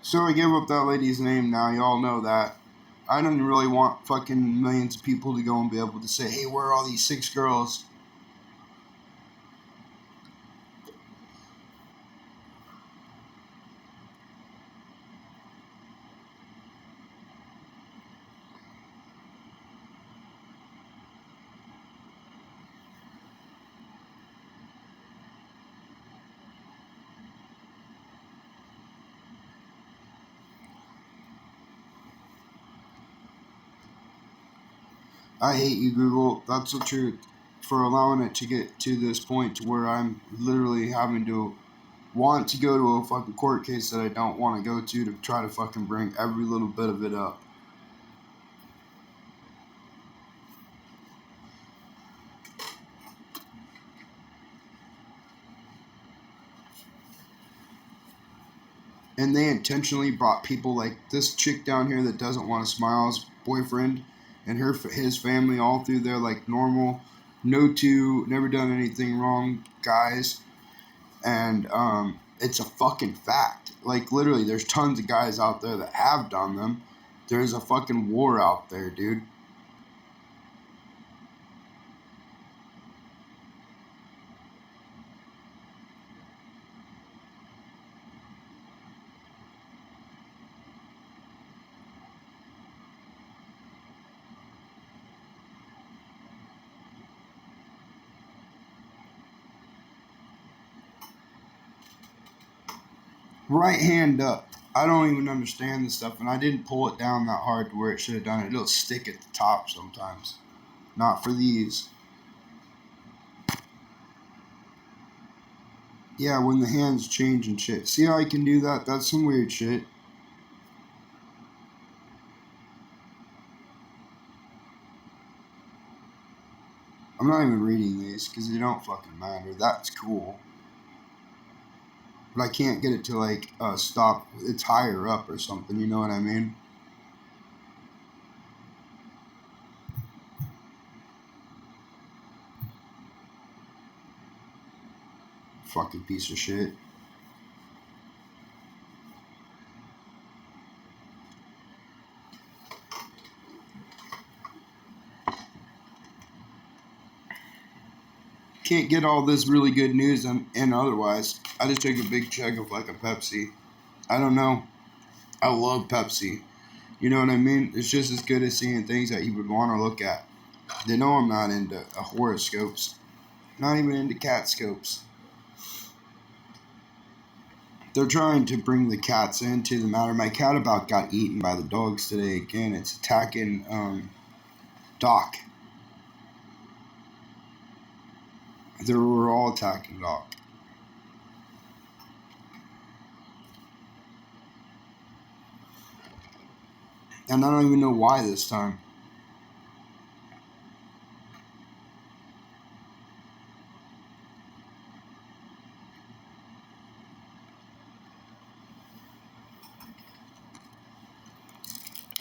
So I gave up that lady's name now, y'all know that. I don't really want fucking millions of people to go and be able to say, hey, where are all these 6 girls? I hate you, Google. That's the truth. For allowing it to get to this point to where I'm literally having to want to go to a fucking court case that I don't want to go to try to fucking bring every little bit of it up. And they intentionally brought people like this chick down here that doesn't want to smile's boyfriend and his family all through there like normal, no two, never done anything wrong guys, and it's a fucking fact. Like literally, there's tons of guys out there that have done them. There's a fucking war out there, dude. Right hand up. I don't even understand this stuff, and I didn't pull it down that hard to where it should have done it. It'll stick at the top sometimes. Not for these. Yeah, when the hands change and shit. See how I can do that? That's some weird shit. I'm not even reading these because they don't fucking matter. That's cool. But I can't get it to like stop. It's higher up or something. You know what I mean? Fucking piece of shit. Can't get all this really good news and otherwise. I just took a big chug of like a Pepsi. I don't know. I love Pepsi. You know what I mean? It's just as good as seeing things that you would want to look at. They know I'm not into horoscopes. Not even into cat scopes. They're trying to bring the cats into the matter. My cat about got eaten by the dogs today again. It's attacking Doc. They were all attacking Doc. And I don't even know why this time.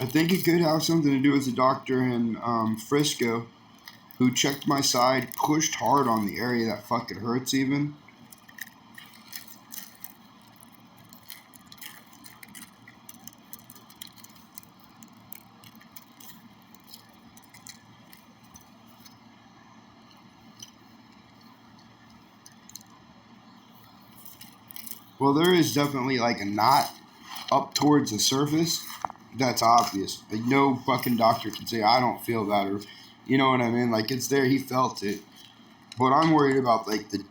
I think it could have something to do with the doctor in Frisco who checked my side, pushed hard on the area that fucking hurts even. Well, there is definitely like a knot up towards the surface. That's obvious. Like no fucking doctor can say I don't feel that or you know what I mean? Like it's there, he felt it. But I'm worried about like the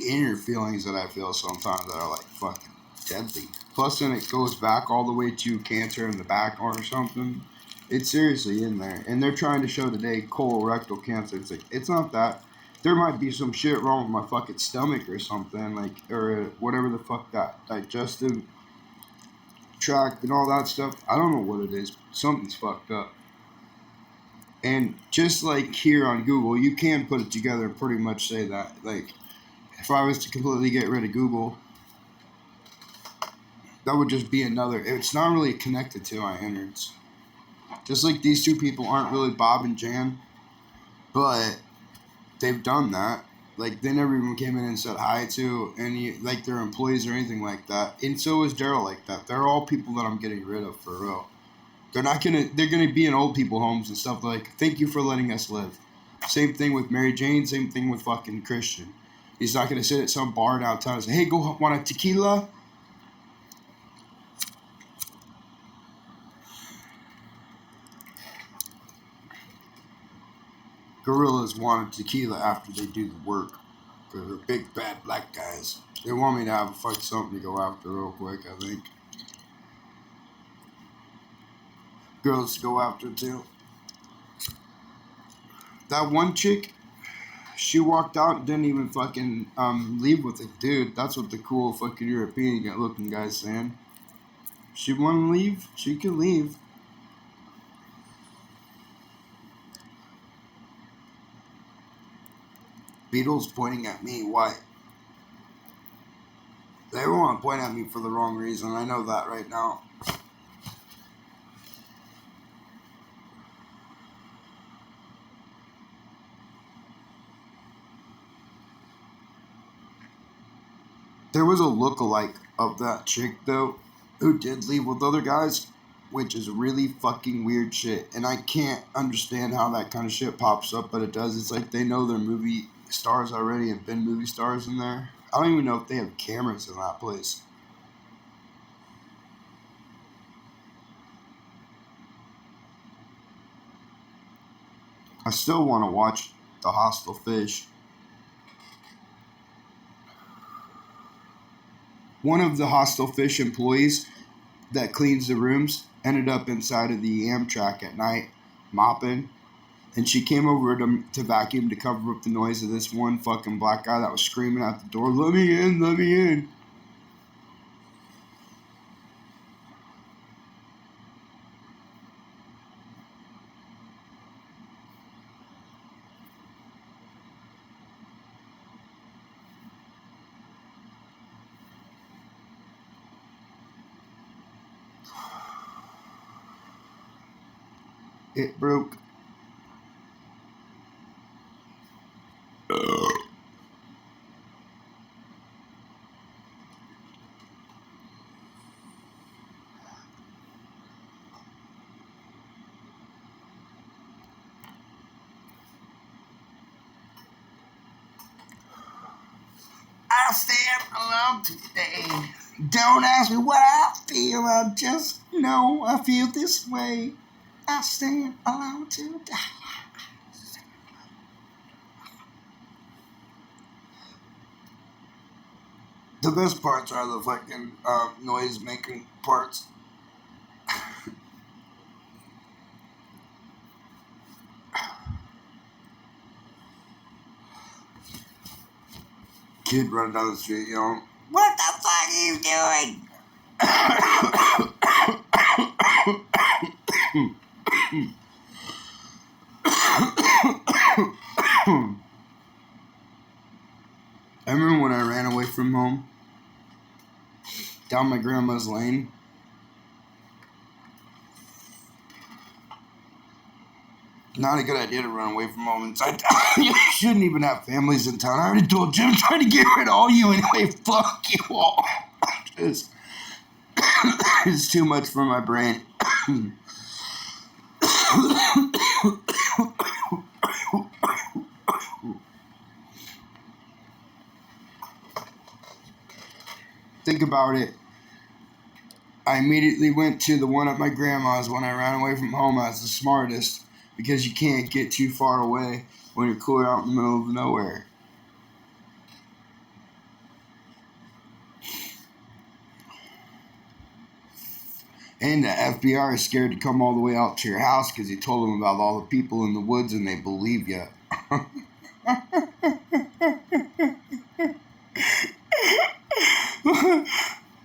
inner feelings that I feel sometimes that are like fucking deadly. Plus then it goes back all the way to cancer in the back or something. It's seriously in there. And they're trying to show today colorectal cancer. It's like it's not that. There might be some shit wrong with my fucking stomach or something, like or whatever the fuck that digestive tract and all that stuff. I don't know what it is. Something's fucked up. And just like here on Google, you can put it together and pretty much say that. Like, if I was to completely get rid of Google, that would just be another. It's not really connected to my innards. Just like these two people aren't really Bob and Jan, but they've done that. Like they never even came in and said hi to any like their employees or anything like that. And so is Daryl like that. They're all people that I'm getting rid of for real. They're gonna be in old people homes and stuff like, thank you for letting us live. Same thing with Mary Jane, same thing with fucking Christian. He's not gonna sit at some bar downtown and say, hey, go want a tequila? Gorillas want a tequila after they do the work. Because they're big bad black guys. They want me to have fuck something to go after real quick, I think. Girls to go after too. That one chick, she walked out and didn't even fucking leave with a dude. That's what the cool fucking European looking guy's saying. She want to leave? She can leave. Beatles pointing at me. Why? They want to point at me for the wrong reason. I know that right now. There was a look-alike of that chick, though, who did leave with other guys, which is really fucking weird shit. And I can't understand how that kind of shit pops up, but it does. It's like they know they're movie stars already and been movie stars in there. I don't even know if they have cameras in that place. I still want to watch The Hostel Fish. One of the Hostel Fish employees that cleans the rooms ended up inside of the Amtrak at night, mopping. And she came over to vacuum to cover up the noise of this one fucking black guy that was screaming out the door, let me in, let me in. It broke. I stand alone today. Don't ask me what I feel. I just know I feel this way. I stand alone today. The best parts are the fucking noise making parts. Kid running down the street yelling, what the fuck are you doing? I remember when I ran away from home down my grandma's lane. Not a good idea to run away from home inside town. You shouldn't even have families in town. I already told Jim, I'm trying to get rid of all you anyway. Fuck you all. It's too much for my brain. Think about it. I immediately went to the one at my grandma's when I ran away from home. I was the smartest because you can't get too far away when you're clear out in the middle of nowhere. And the FBI is scared to come all the way out to your house because you told them about all the people in the woods and they believe you.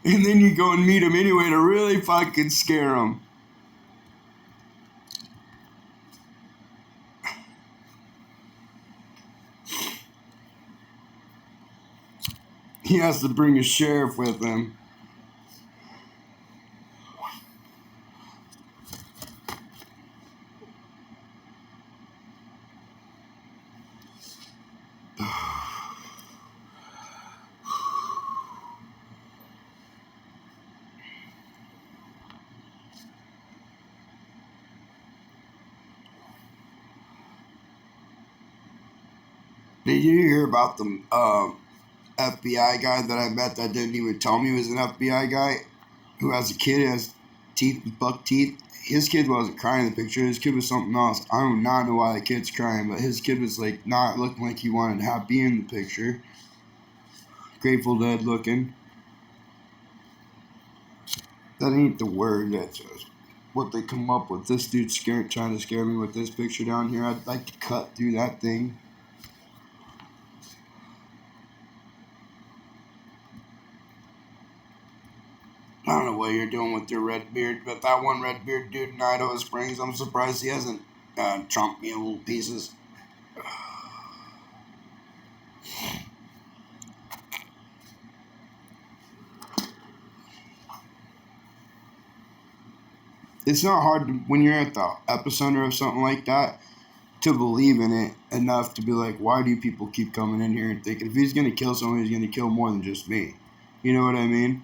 And then you go and meet them anyway to really fucking scare them. He has to bring a sheriff with him. Did you hear about the FBI guy that I met that didn't even tell me he was an FBI guy who has a kid who has teeth, buck teeth? His kid wasn't crying in the picture. His kid was something else. I do not know why the kid's crying, but his kid was like not looking like he wanted to have be in the picture. Grateful Dead looking. That ain't the word. That's just what they come up with. This dude's trying to scare me with this picture down here. I'd like to cut through that thing. I don't know what you're doing with your red beard, but that one red beard dude in Idaho Springs, I'm surprised he hasn't trumped me in little pieces. It's not hard to, when you're at the epicenter of something like that to believe in it enough to be like, why do people keep coming in here and thinking if he's going to kill someone, he's going to kill more than just me? You know what I mean?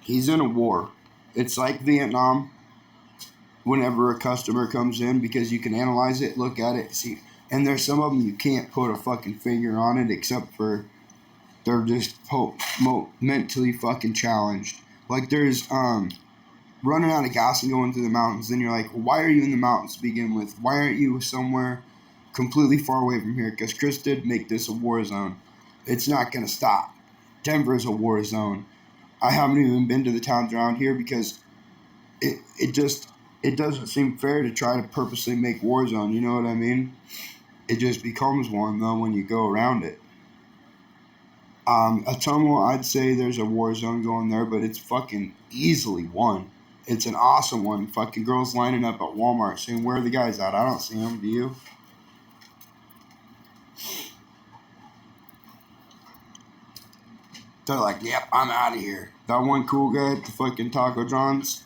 He's in a war. It's like Vietnam whenever a customer comes in because you can analyze it, look at it, see. And there's some of them you can't put a fucking finger on it except for they're just mentally fucking challenged. Like there's running out of gas and going through the mountains. Then you're like, well, why are you in the mountains to begin with? Why aren't you somewhere completely far away from here? Because Chris did make this a war zone. It's not going to stop. Denver is a war zone. I haven't even been to the towns around here because it doesn't seem fair to try to purposely make war zone. You know what I mean? It just becomes one though when you go around it. Atomo, I'd say there's a war zone going there, but it's fucking easily one. It's an awesome one. Fucking girls lining up at Walmart saying, where are the guys at? I don't see them. Do you? They're like, yep, I'm out of here. That one cool guy at the fucking Taco John's.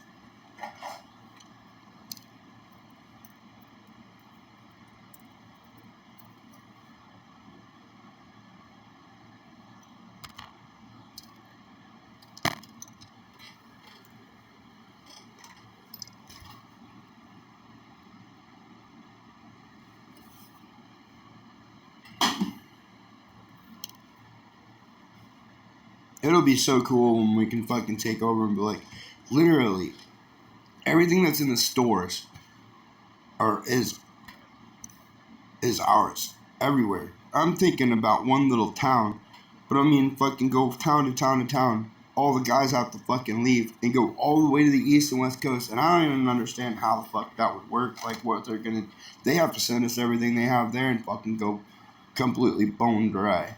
It'll be so cool when we can fucking take over and be like, literally, everything that's in the stores are is ours everywhere. I'm thinking about one little town, but I mean, fucking go town to town to town. All the guys have to fucking leave and go all the way to the east and west coast, and I don't even understand how the fuck that would work. Like, what they're gonna, they have to send us everything they have there and fucking go completely bone dry.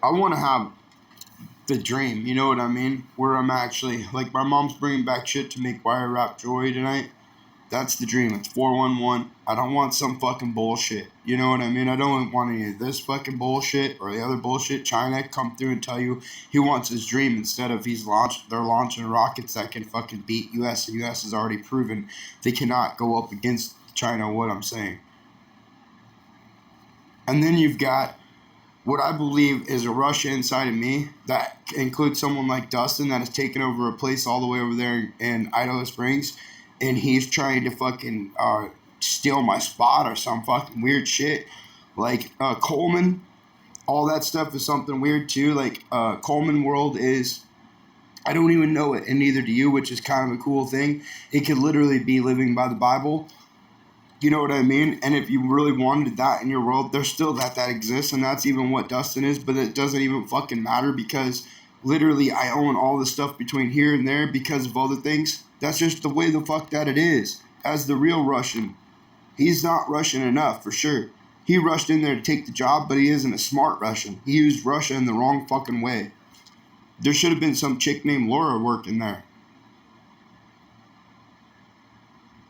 I want to have the dream, you know what I mean? Where I'm actually, like, my mom's bringing back shit to make wire wrap jewelry tonight. That's the dream. It's 411. I don't want some fucking bullshit. You know what I mean? I don't want any of this fucking bullshit or the other bullshit. China come through and tell you he wants his dream instead of they're launching rockets that can fucking beat US. And US has already proven they cannot go up against China, what I'm saying. And then you've got what I believe is a Russia inside of me that includes someone like Dustin that has taken over a place all the way over there in Idaho Springs, and he's trying to fucking steal my spot or some fucking weird shit. Like Coleman, all that stuff is something weird too. Like Coleman World is, I don't even know it, and neither do you, which is kind of a cool thing. It could literally be living by the Bible. You know what I mean? And if you really wanted that in your world, there's still that exists, and that's even what Dustin is, but it doesn't even fucking matter because literally I own all the stuff between here and there because of other things. That's just the way the fuck that it is. As the real Russian, he's not Russian enough, for sure. He rushed in there to take the job, but he isn't a smart Russian. He used Russia in the wrong fucking way. There should have been some chick named Laura working there.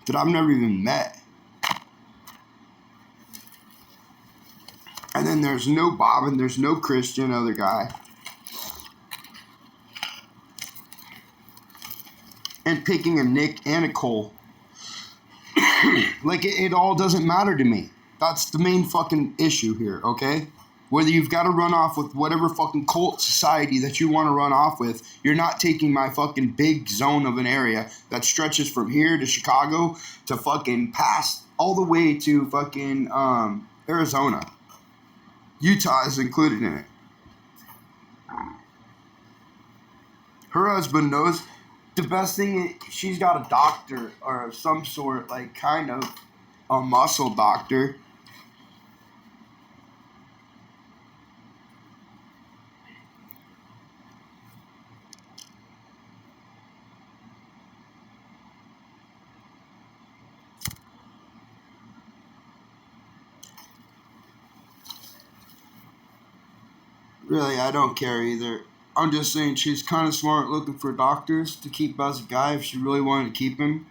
that I've never even met. And then there's no Bob and there's no Christian, other guy. And picking a Nick and a Cole. Like, it all doesn't matter to me. That's the main fucking issue here, okay? Whether you've got to run off with whatever fucking cult society that you want to run off with, you're not taking my fucking big zone of an area that stretches from here to Chicago to fucking past all the way to fucking Arizona. Utah is included in it. Her husband knows. The best thing is she's got a doctor or some sort, like kind of a muscle doctor. Really, I don't care either. I'm just saying she's kind of smart looking for doctors to keep as a guy if she really wanted to keep him.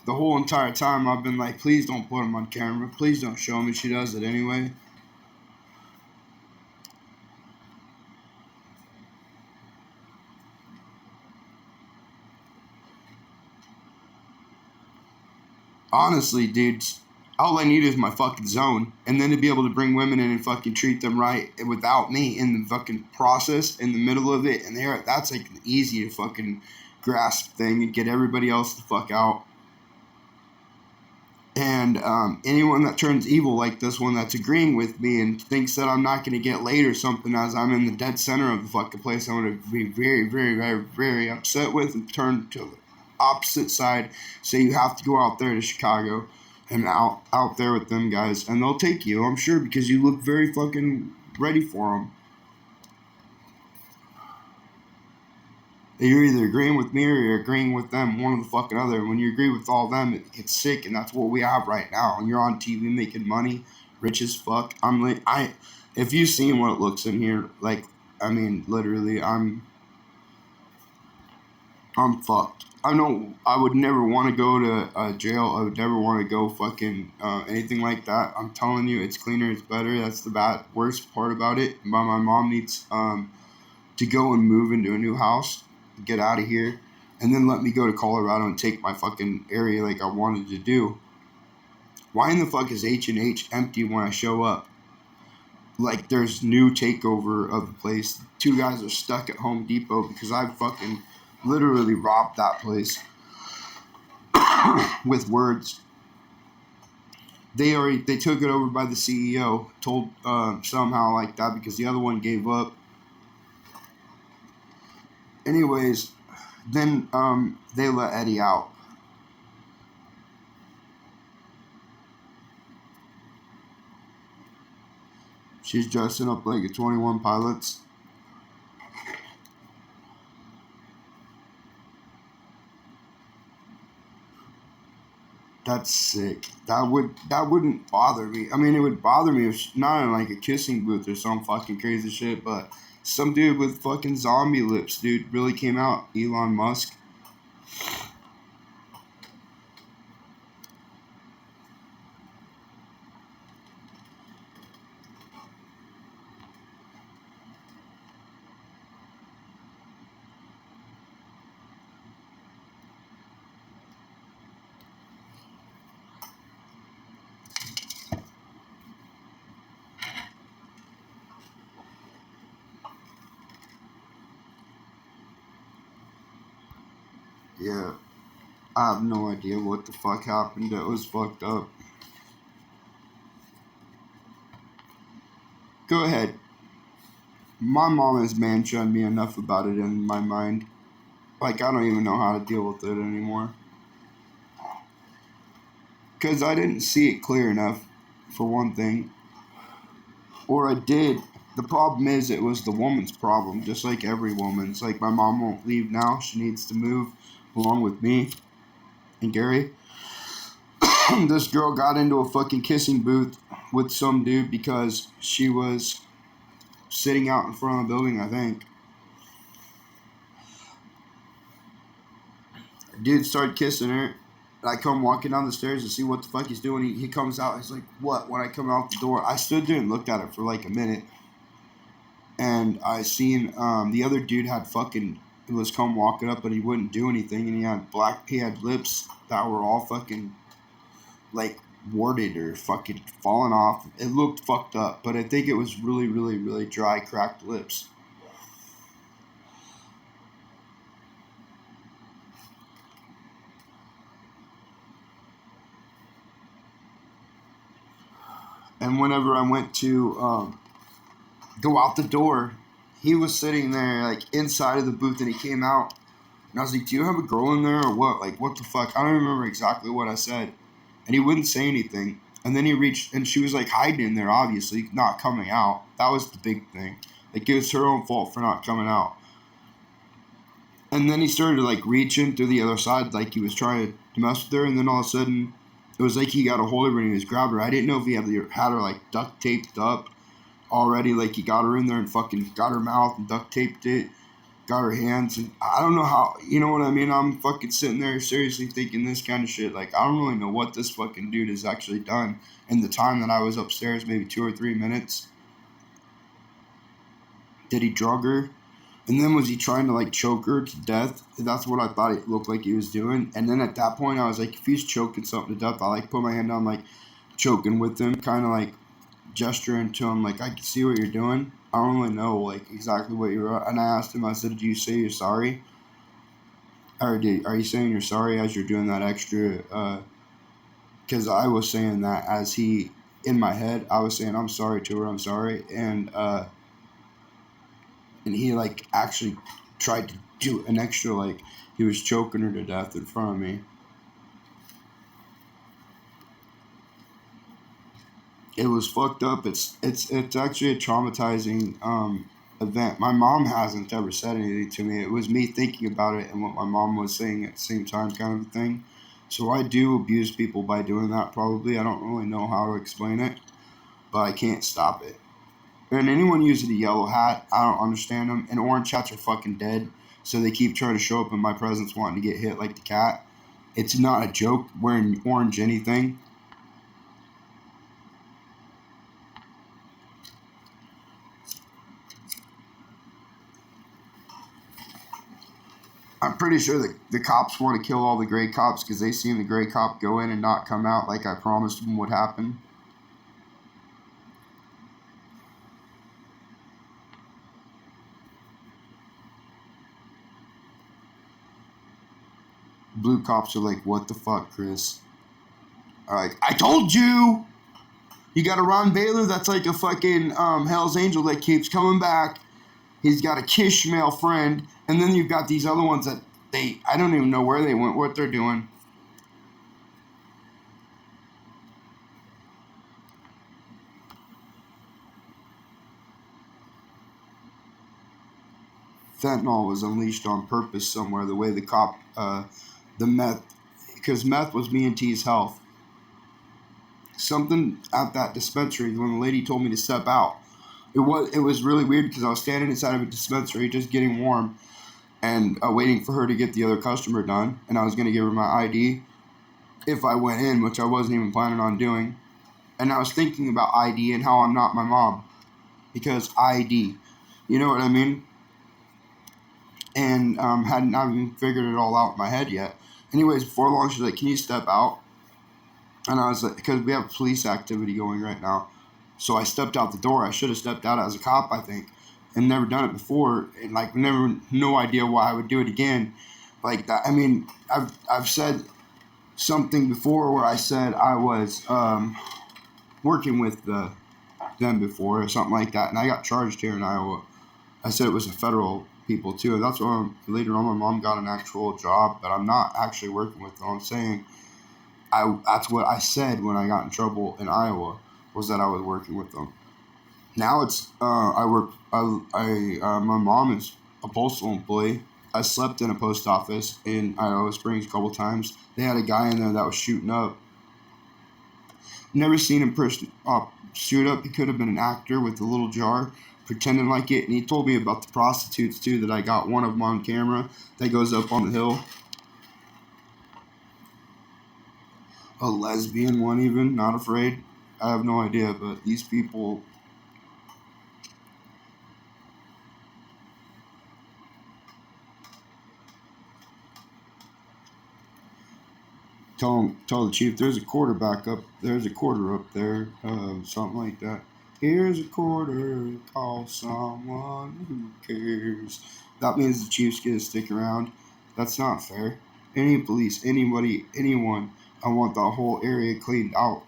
The whole entire time I've been like, please don't put him on camera. Please don't show him, and she does it anyway. Honestly, dudes, all I need is my fucking zone, and then to be able to bring women in and fucking treat them right without me in the fucking process, in the middle of it, and that's like an easy to fucking grasp thing and get everybody else the fuck out. And anyone that turns evil like this one that's agreeing with me and thinks that I'm not going to get laid or something as I'm in the dead center of the fucking place, I'm going to be very, very, very, very upset with and turn to the opposite side. Say you have to go out there to Chicago and out there with them guys. And they'll take you, I'm sure, because you look very fucking ready for them. You're either agreeing with me or you're agreeing with them, one or the fucking other. And when you agree with all them, it gets sick, and that's what we have right now. And you're on TV making money, rich as fuck. If you've seen what it looks in here, like, I mean, literally, I'm fucked. I would never want to go to jail. I would never want to go fucking anything like that. I'm telling you, it's cleaner, it's better. That's the worst part about it. But my mom needs to go and move into a new house, get out of here, and then let me go to Colorado and take my fucking area like I wanted to do. Why in the fuck is H&H empty when I show up? Like, there's new takeover of the place. 2 guys are stuck at Home Depot because I fucking literally robbed that place with words. They took it over by the CEO, told somehow like that because the other one gave up. Anyways, then they let Eddie out. She's dressing up like a 21 Pilots. That's sick. That wouldn't bother me. I mean, it would bother me if not in like a kissing booth or some fucking crazy shit, but some dude with fucking zombie lips, dude, really came out. Elon Musk. Yeah. I have no idea what the fuck happened. That was fucked up. Go ahead. My mom has man-shunned me enough about it in my mind. Like, I don't even know how to deal with it anymore. Because I didn't see it clear enough, for one thing. Or I did. The problem is, it was the woman's problem, just like every woman's. Like, my mom won't leave now. She needs to move along with me and Gary. This girl got into a fucking kissing booth with some dude because she was sitting out in front of the building, I think. Dude started kissing her, And I come walking down the stairs to see what the fuck he's doing. He comes out. He's like, "What?" When I come out the door, I stood there and looked at it for like a minute, and I seen the other dude had fucking was come walking up, but he wouldn't do anything, and he had lips that were all fucking like warded or fucking falling off. It looked fucked up, but I think it was really, really, really dry, cracked lips. And whenever I went to go out the door, he was sitting there like inside of the booth, and he came out, and I was like, "Do you have a girl in there or what? Like, what the fuck?" I don't remember exactly what I said, and he wouldn't say anything. And then he reached, and she was like hiding in there, obviously not coming out. That was the big thing. Like, it was her own fault for not coming out. And then he started like reaching to the other side, like he was trying to mess with her. And then all of a sudden, it was like he got a hold of her and he was grabbing her. I didn't know if he had her like duct taped up already, like he got her in there and fucking got her mouth and duct taped it, got her hands, and I don't know how, you know what I mean? I'm fucking sitting there seriously thinking this kind of shit. Like, I don't really know what this fucking dude has actually done in the time that I was upstairs, maybe 2 or 3 minutes. Did he drug her? And then was he trying to like choke her to death? That's what I thought it looked like he was doing. And then at that point, I was like, if he's choking something to death, I like put my hand down, like choking with him, kind of like gesturing to him, like, I can see what you're doing. I don't really know like exactly what you're. And I asked him, I said, "Do you say you're sorry? Or are you saying you're sorry as you're doing that extra?" Because I was saying that as he in my head, I was saying, "I'm sorry to her, I'm sorry," and he like actually tried to do an extra, like he was choking her to death in front of me. It was fucked up. It's actually a traumatizing event. My mom hasn't ever said anything to me. It was me thinking about it and what my mom was saying at the same time, kind of a thing. So I do abuse people by doing that. Probably I don't really know how to explain it, but I can't stop it. And anyone using a yellow hat, I don't understand them. And orange hats are fucking dead. So they keep trying to show up in my presence wanting to get hit like the cat. It's not a joke wearing orange anything. I'm pretty sure that the cops want to kill all the gray cops because they seen the gray cop go in and not come out like I promised them would happen. Blue cops are like, "What the fuck, Chris?" Like, "I told you!" You got a Ron Baylor that's like a fucking Hell's Angel that keeps coming back. He's got a Kish male friend. And then you've got these other ones that I don't even know where they went, what they're doing. Fentanyl was unleashed on purpose somewhere, the way the meth, because meth was me and T's health. Something at that dispensary when the lady told me to step out. It was really weird because I was standing inside of a dispensary just getting warm and waiting for her to get the other customer done, and I was going to give her my ID if I went in, which I wasn't even planning on doing. And I was thinking about ID and how I'm not my mom because ID, you know what I mean? And hadn't even figured it all out in my head yet. Anyways, before long, she's like, "Can you step out?" And I was like, because we have police activity going right now. So I stepped out the door. I should have stepped out as a cop, I think, and never done it before, and like never, no idea why I would do it again, like that. I mean, I've said something before where I said I was working with them before or something like that, and I got charged here in Iowa. I said it was a federal people too. That's why later on my mom got an actual job, but I'm not actually working with them. I'm saying that's what I said when I got in trouble in Iowa, was that I was working with them. Now it's I work. My mom is a postal employee. I slept in a post office in Idaho Springs a couple times. They had a guy in there that was shooting up. Never seen him shoot up. He could have been an actor with a little jar, pretending like it. And he told me about the prostitutes too. That I got one of them on camera that goes up on the hill. a lesbian one even, not afraid. I have no idea, but these people. Tell the chief there's a quarterback up. There's a quarter up there, something like that. Here's a quarter. Call someone who cares. That means the chiefs get to stick around. That's not fair. Any police, anybody, anyone. I want the whole area cleaned out.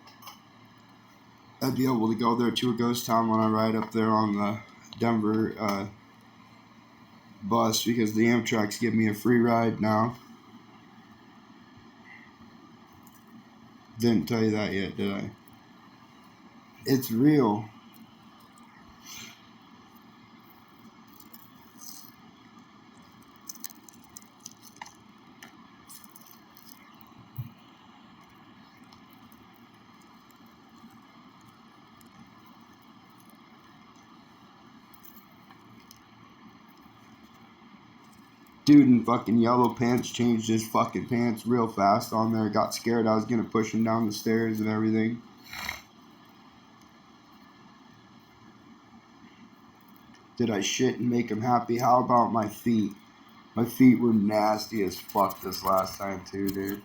I'd be able to go there to a ghost town when I ride up there on the Denver bus because the Amtrak's give me a free ride now. Didn't tell you that yet, did I? It's real. Dude in fucking yellow pants changed his fucking pants real fast on there. Got scared I was gonna push him down the stairs and everything. Did I shit and make him happy? How about my feet? My feet were nasty as fuck this last time too, dude.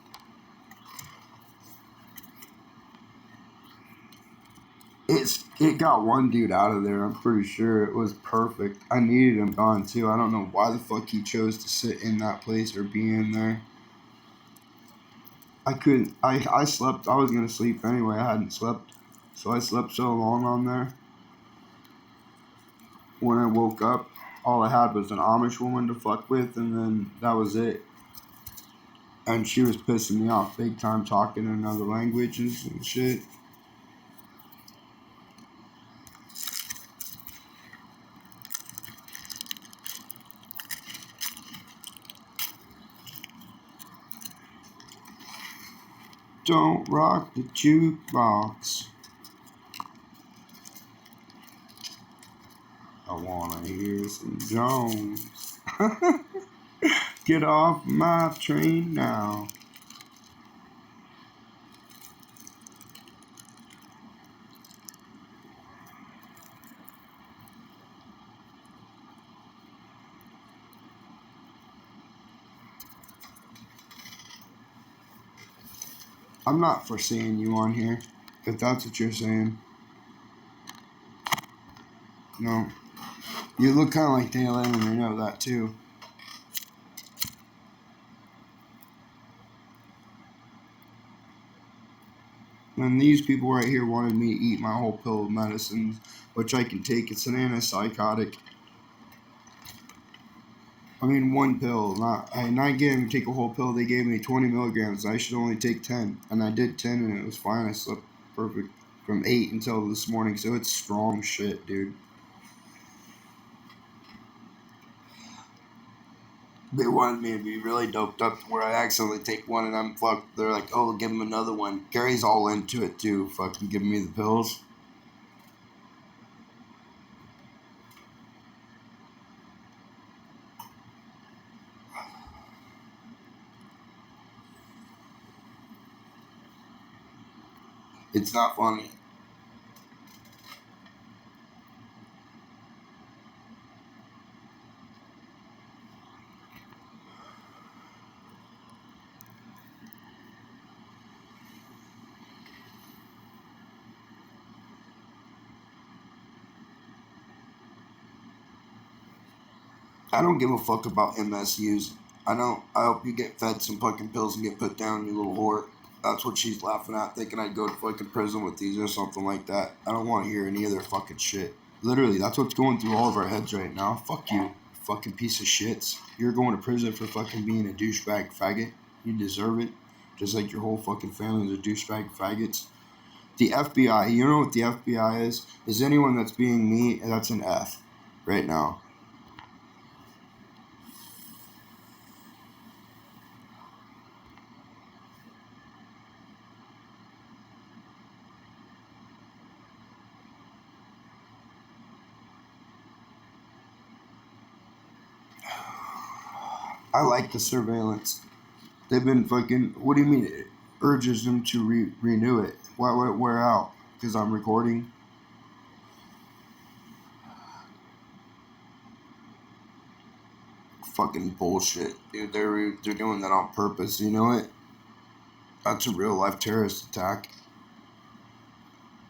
It got one dude out of there. I'm pretty sure it was perfect. I needed him gone too. I don't know why the fuck he chose to sit in that place or be in there. I couldn't. I slept. I was gonna sleep anyway. I hadn't slept, so I slept so long on there. When I woke up, all I had was an Amish woman to fuck with, and then that was it. And she was pissing me off big time, talking in other languages and shit. Don't rock the jukebox. I wanna hear some Jones. Get off my train now. I'm not foreseeing you on here, if that's what you're saying. No. You look kind of like Dale Allen, I know that too. And these people right here wanted me to eat my whole pill of medicine, which I can take. It's an antipsychotic. I mean, one pill. I gave them to take a whole pill. They gave me 20 milligrams. I should only take 10. And I did 10 and it was fine. I slept perfect from 8 until this morning. So it's strong shit, dude. They wanted me to be really doped up where I accidentally take one and I'm fucked. They're like, oh, give him another one. Gary's all into it too, fucking giving me the pills. It's not funny. I don't give a fuck about MSUs. I don't. I hope you get fed some fucking pills and get put down, you little whore. That's what she's laughing at, thinking I'd go to fucking prison with these or something like that. I don't want to hear any of their fucking shit. Literally, that's what's going through all of our heads right now. Fuck you, fucking piece of shits. You're going to prison for fucking being a douchebag faggot. You deserve it. Just like your whole fucking family is a douchebag faggots. The FBI, you know what the FBI is? Is anyone that's being me, that's an F right now. I like the surveillance. They've been fucking. What do you mean? urges him to renew it. Why would it wear out? Because I'm recording. Fucking bullshit, dude. They're doing that on purpose. You know it. That's a real life terrorist attack.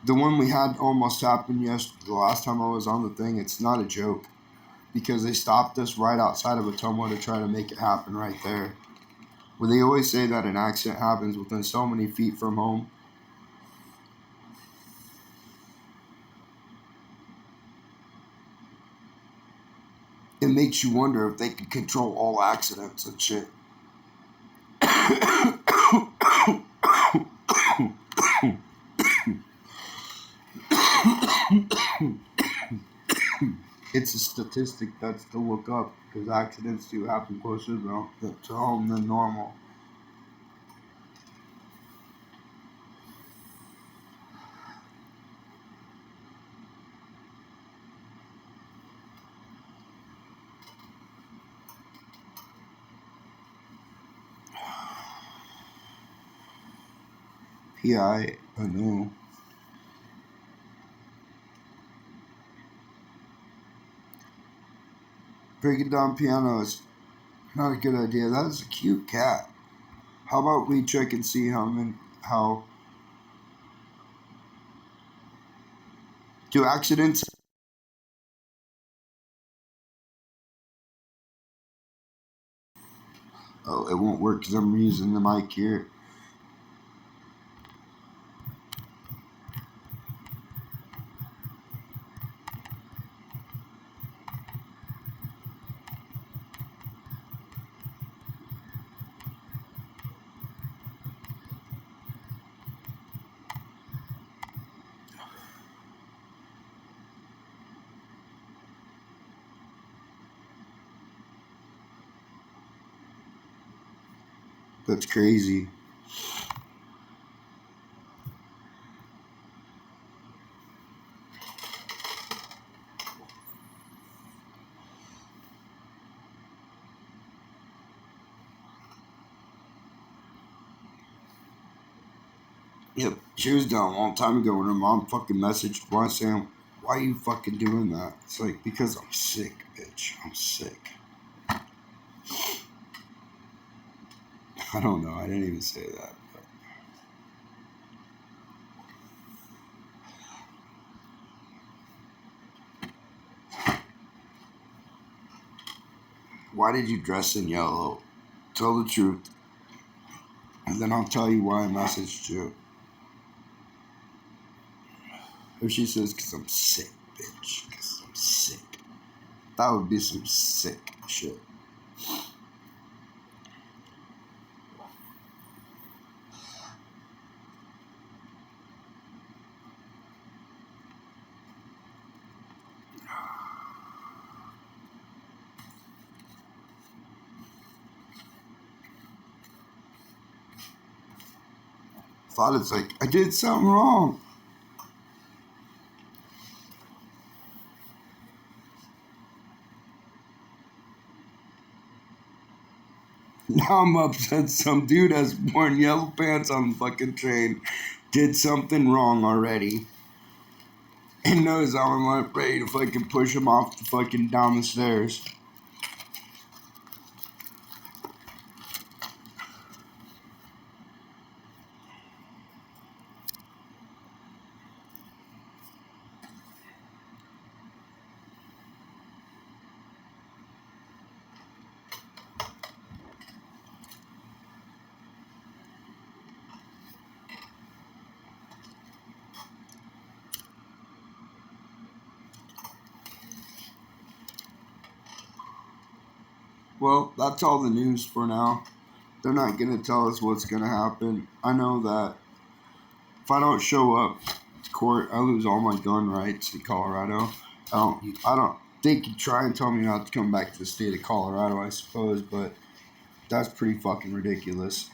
The one we had almost happened the last time I was on the thing. It's not a joke, because they stopped us right outside of Ottumwa to try to make it happen right there. Where they always say that an accident happens within so many feet from home. It makes you wonder if they could control all accidents and shit. It's a statistic that's to look up, because accidents do happen closer to home than normal. I know. Breaking down piano is not a good idea. That is a cute cat. How about we check and see how do accidents? Oh, it won't work because I'm using the mic here. That's crazy. Yep, she was done a long time ago when her mom fucking messaged Brian saying, "Why are you fucking doing that?" It's like, because I'm sick, bitch. I'm sick. I don't know. I didn't even say that. Why did you dress in yellow? Tell the truth. And then I'll tell you why I messaged you. If she says, "Because I'm sick, bitch. Because I'm sick." That would be some sick shit. Thought it's like, I did something wrong. Now I'm upset some dude has worn yellow pants on the fucking train, did something wrong already, and knows I'm like ready to fucking push him off the fucking down the stairs. Well, that's all the news for now. They're not gonna tell us what's gonna happen. I know that if I don't show up to court, I lose all my gun rights in Colorado. I don't. They could try and tell me not to come back to the state of Colorado, I suppose, but that's pretty fucking ridiculous.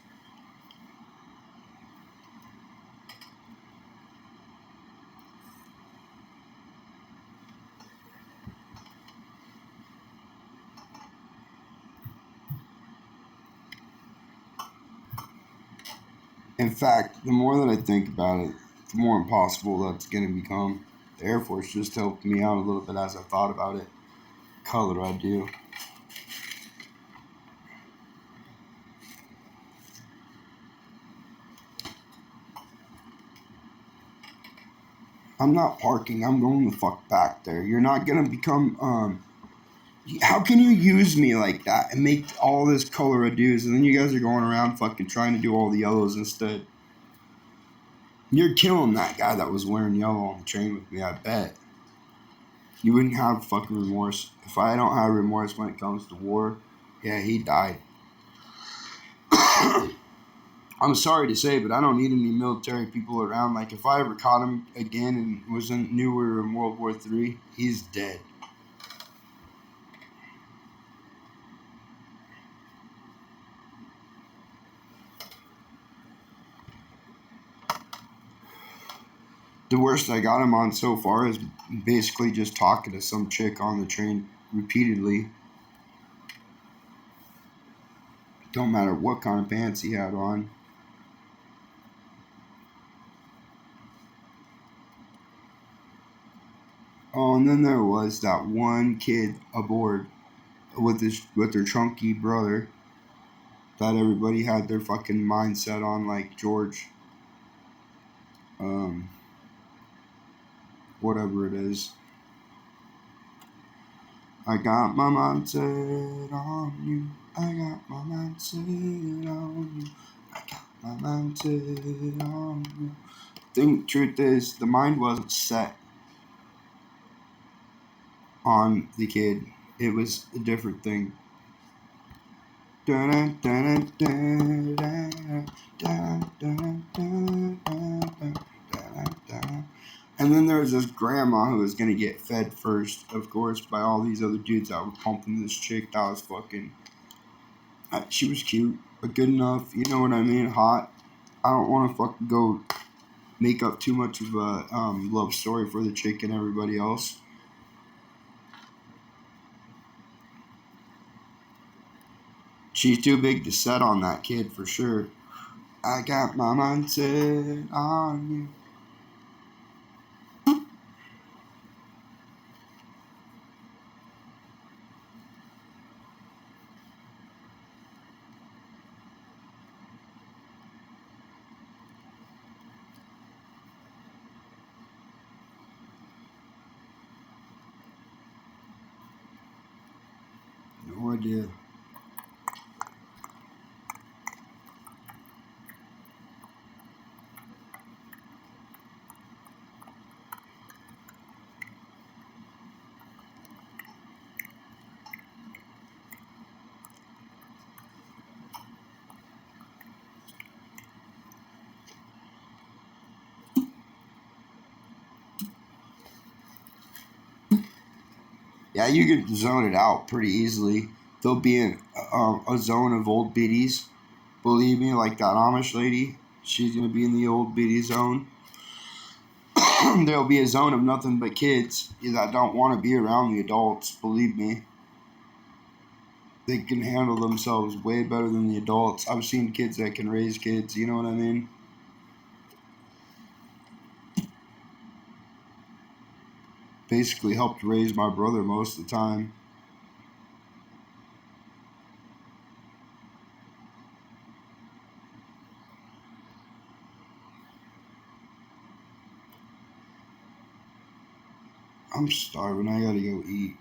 In fact, the more that I think about it, the more impossible that's going to become. The Air Force just helped me out a little bit as I thought about it. Color I do. I'm not parking. I'm going the fuck back there. You're not going to become, how can you use me like that and make all this color I do's and then you guys are going around fucking trying to do all the yellows instead? You're killing that guy that was wearing yellow on the train with me, I bet. You wouldn't have fucking remorse. If I don't have remorse when it comes to war, yeah, he died. I'm sorry to say, but I don't need any military people around. Like, if I ever caught him again and knew we were in World War III, he's dead. The worst I got him on so far is basically just talking to some chick on the train repeatedly. Don't matter what kind of pants he had on. Oh, and then there was that one kid aboard with their chunky brother that everybody had their fucking mindset on, like George, um, whatever it is. I got my mindset on you. I got my mindset on you. I got my mindset on you. Truth is, the mind wasn't set on the kid. It was a different thing. And then there was this grandma who was gonna get fed first, of course, by all these other dudes that were pumping this chick that was fucking. She was cute, but good enough. You know what I mean? Hot. I don't want to fucking go make up too much of a love story for the chick and everybody else. She's too big to set on that kid for sure. I got my mindset on you. No idea. Yeah, you could zone it out pretty easily. There'll be a zone of old biddies. Believe me, like that Amish lady, she's gonna be in the old biddy zone. There'll be a zone of nothing but kids that don't want to be around the adults. Believe me, they can handle themselves way better than the adults. I've seen kids that can raise kids. You know what I mean? Basically, helped raise my brother most of the time. I'm starving. I gotta go eat.